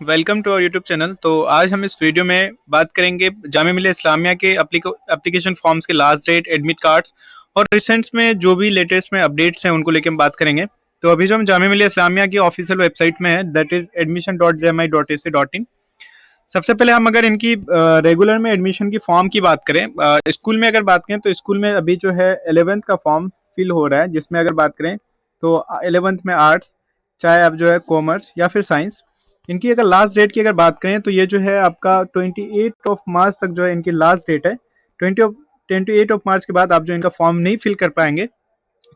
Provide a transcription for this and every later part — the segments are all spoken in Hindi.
Welcome to our YouTube channel. तो आज हम इस वीडियो में बात करेंगे जामिया मिलिया इस्लामिया के एप्लीकेशन फॉर्म्स के लास्ट डेट, एडमिट कार्ड्स और रिसेंट्स में जो भी लेटेस्ट में अपडेट्स हैं उनको लेकर हम बात करेंगे। तो अभी जो हम जामिया मिलिया इस्लामिया की ऑफिशियल वेबसाइट में है, दैट इज admission.jmi.ac.in। सबसे पहले हम अगर इनकी रेगुलर में एडमिशन की फॉर्म की बात करें, स्कूल में अगर बात करें तो स्कूल में अभी जो है 11th का फॉर्म फिल हो रहा है, जिसमें अगर बात करें तो 11th में आर्ट्स, चाहे आप जो है कॉमर्स या फिर साइंस। इनकी अगर लास्ट डेट की अगर बात करें तो ये जो है आपका 28 ऑफ मार्च तक जो है इनकी लास्ट डेट है। 28 ऑफ मार्च के बाद आप जो इनका फॉर्म नहीं फिल कर पाएंगे।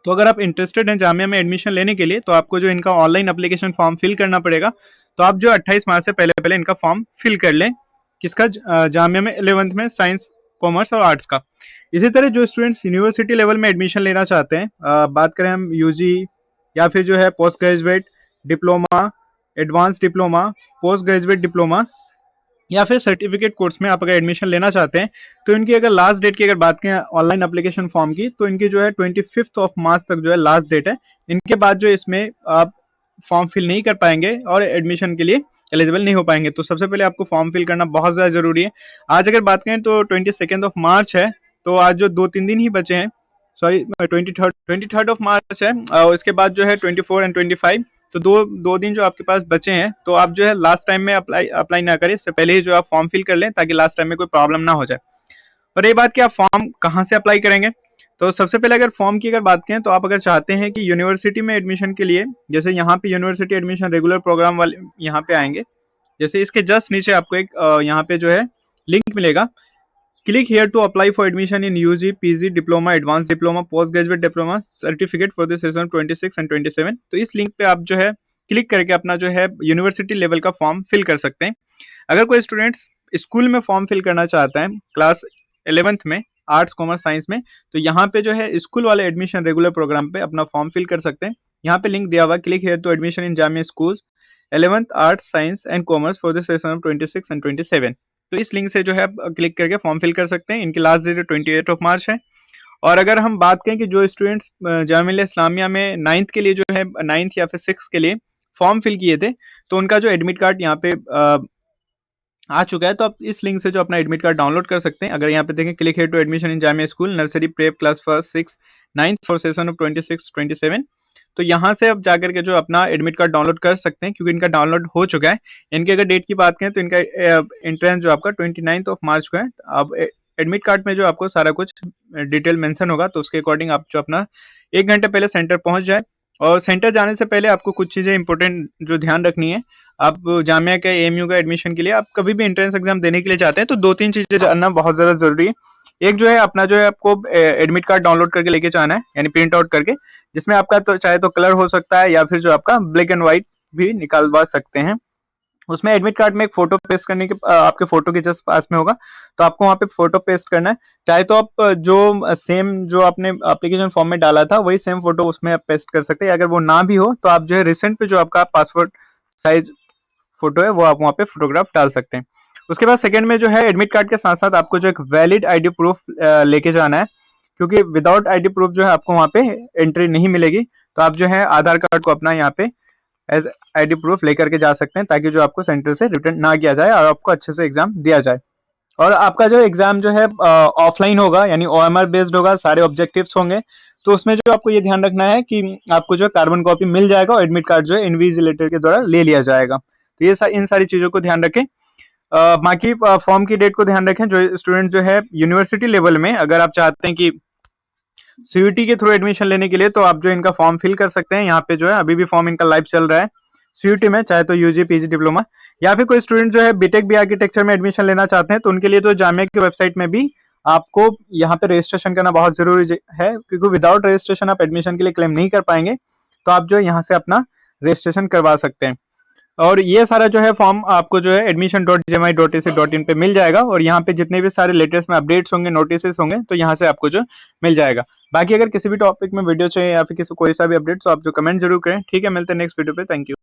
तो अगर आप इंटरेस्टेड हैं जामिया में एडमिशन लेने के लिए, तो आपको जो इनका ऑनलाइन एप्लीकेशन फॉर्म फिल करना पड़ेगा। तो आप जो 28 मार्च से पहले पहले इनका फॉर्म फिल कर लें। किसका? जामिया में 11th में साइंस, कॉमर्स और आर्ट्स का। इसी तरह जो स्टूडेंट्स यूनिवर्सिटी लेवल में एडमिशन लेना चाहते हैं, बात करें हम यूजी या फिर जो है post graduate diploma, advance diploma, post graduate diploma या फिर सर्टिफिकेट कोर्स में आप अगर एडमिशन लेना चाहते हैं, तो इनकी अगर लास्ट डेट की अगर बात करें ऑनलाइन एप्लीकेशन फॉर्म की, तो इनकी जो है 25 ऑफ मार्च तक जो है लास्ट डेट है। इनके बाद जो इसमें आप फॉर्म फिल नहीं कर पाएंगे और एडमिशन के लिए एलिजिबल नहीं हो पाएंगे। तो सबसे पहले आपको फॉर्म फिल करना बहुत ज़्यादा जरूरी है। आज अगर बात करें तो 22 ऑफ मार्च है, तो आज जो 2-3 दिन ही बचे हैं, सॉरी 23 ऑफ मार्च है, और इसके बाद जो है 24 एंड 25, तो दो दिन जो आपके पास बचे हैं। तो आप जो है लास्ट टाइम में अप्लाई ना करें, इससे पहले ही जो आप फॉर्म फिल कर लें, ताकि लास्ट टाइम में कोई प्रॉब्लम ना हो जाए। और ये बात कि आप फॉर्म कहाँ से अप्लाई करेंगे, तो सबसे पहले अगर फॉर्म की अगर बात करें तो आप अगर चाहते हैं कि यूनिवर्सिटी में एडमिशन के लिए, जैसे यहाँ पे यूनिवर्सिटी एडमिशन रेगुलर प्रोग्राम वाले यहाँ पे आएंगे, जैसे इसके जस्ट नीचे आपको एक यहाँ पे जो है लिंक मिलेगा, click here to apply for admission in UG, PG, diploma, advance diploma, post graduate diploma, certificate for the session 26 and 27। तो इस लिंक पे आप जो है क्लिक करके अपना जो है यूनिवर्सिटी लेवल का फॉर्म फिल कर सकते हैं। अगर कोई स्टूडेंट्स स्कूल में फॉर्म फिल करना चाहता है क्लास 11th में आर्ट्स, कॉमर्स, साइंस में, तो यहाँ पे जो है स्कूल वाले एडमिशन रेगुलर प्रोग्राम पे अपना फॉर्म फिल कर सकते हैं। यहाँ पे लिंक दिया हुआ, click here to admission in Jamia school 11th arts, science and commerce for the session of 26 and 27। तो इस लिंक से जो है क्लिक करके फॉर्म फिल कर सकते हैं। इनकी लास्ट डेट 28 ऑफ मार्च है। और अगर हम बात करें कि जो स्टूडेंट्स जामिया मिलिया इस्लामिया में 9th के लिए जो है 9th या फिर 6th के लिए फॉर्म फिल किए थे, तो उनका जो एडमिट कार्ड यहाँ पे आ चुका है। तो आप इस लिंक से जो अपना एडमिट कार्ड डाउनलोड कर सकते हैं। अगर यहाँ पे देखें, click here to admission in Jamia school nursery prep class 1st 6 9th for session of 26 27। तो यहाँ से अब जाकर के जो अपना एडमिट कार्ड डाउनलोड कर सकते हैं, क्योंकि इनका डाउनलोड हो चुका है। इनकी अगर डेट की बात करें तो इनका एंट्रेंस जो आपका 29 ऑफ मार्च को है। अब एडमिट कार्ड में जो आपको सारा कुछ डिटेल मेंशन होगा, तो उसके अकॉर्डिंग आप जो अपना 1 घंटे पहले सेंटर पहुंच जाए। और सेंटर जाने से पहले आपको कुछ चीज़ें इंपॉर्टेंट जो ध्यान रखनी है। आप जामिया का एएमयू का एडमिशन के लिए आप कभी भी एंट्रेंस एग्जाम देने के लिए जाते हैं, तो 2-3 चीज़ें जानना बहुत ज़्यादा जरूरी है। एक जो है अपना जो है आपको एडमिट कार्ड डाउनलोड करके लेके जाना है, यानी प्रिंट आउट करके, जिसमें आपका तो चाहे तो कलर हो सकता है या फिर जो आपका ब्लैक एंड व्हाइट भी निकालवा सकते हैं। उसमें एडमिट कार्ड में एक फोटो पेस्ट करने के आपके फोटो के जस्ट पास में होगा, तो आपको वहाँ पे फोटो पेस्ट करना है। चाहे तो आप जो सेम जो आपने एप्लीकेशन फॉर्म में डाला था वही सेम फोटो उसमें आप पेस्ट कर सकते हैं। अगर वो ना भी हो तो आप जो है रिसेंट पे जो आपका पासपोर्ट साइज फोटो है वो आप वहाँ पे फोटोग्राफ डाल सकते हैं। उसके बाद सेकंड में जो है एडमिट कार्ड के साथ साथ आपको जो एक वैलिड आईडी प्रूफ लेके जाना है, क्योंकि विदाउट आईडी प्रूफ जो है आपको वहाँ पे एंट्री नहीं मिलेगी। तो आप जो है आधार कार्ड को अपना यहाँ पे एज आईडी प्रूफ लेकर के जा सकते हैं, ताकि जो आपको सेंटर से रिटर्न ना किया जाए और आपको अच्छे से एग्जाम दिया जाए। और आपका जो एग्जाम जो है ऑफलाइन होगा, यानी ओएमआर बेस्ड होगा, सारे ऑब्जेक्टिव्स होंगे। तो उसमें जो आपको ये ध्यान रखना है कि आपको जो कार्बन कॉपी मिल जाएगा और एडमिट कार्ड जो है इन्विजिलेटर के द्वारा ले लिया जाएगा। तो ये इन सारी चीजों को ध्यान रखें। बाकी फॉर्म की डेट को ध्यान रखें। जो स्टूडेंट जो है यूनिवर्सिटी लेवल में अगर आप चाहते हैं कि सीयूटी के थ्रू एडमिशन लेने के लिए, तो आप जो इनका फॉर्म फिल कर सकते हैं। यहाँ पे जो है अभी भी फॉर्म इनका लाइव चल रहा है सीयूटी में, चाहे तो यूजी, पीजी, डिप्लोमा, या फिर कोई स्टूडेंट जो है बीटेक बी आर्किटेक्चर में एडमिशन लेना चाहते हैं, तो उनके लिए तो जामिया की वेबसाइट में भी आपको यहाँ पे रजिस्ट्रेशन करना बहुत जरूरी है, क्योंकि विदाउट रजिस्ट्रेशन आप एडमिशन के लिए क्लेम नहीं कर पाएंगे। तो आप जो यहाँ से अपना रजिस्ट्रेशन करवा सकते हैं। और ये सारा जो है फॉर्म आपको जो है admission.jmi.ac.in पे मिल जाएगा। और यहाँ पे जितने भी सारे लेटेस्ट में अपडेट्स होंगे, नोटिस होंगे, तो यहाँ से आपको जो मिल जाएगा। बाकी अगर किसी भी टॉपिक में वीडियो चाहिए या फिर किसी कोई सा भी अपडेट, तो आप जो कमेंट जरूर करें। ठीक है, मिलते हैं नेक्स्ट वीडियो पे। Thank you.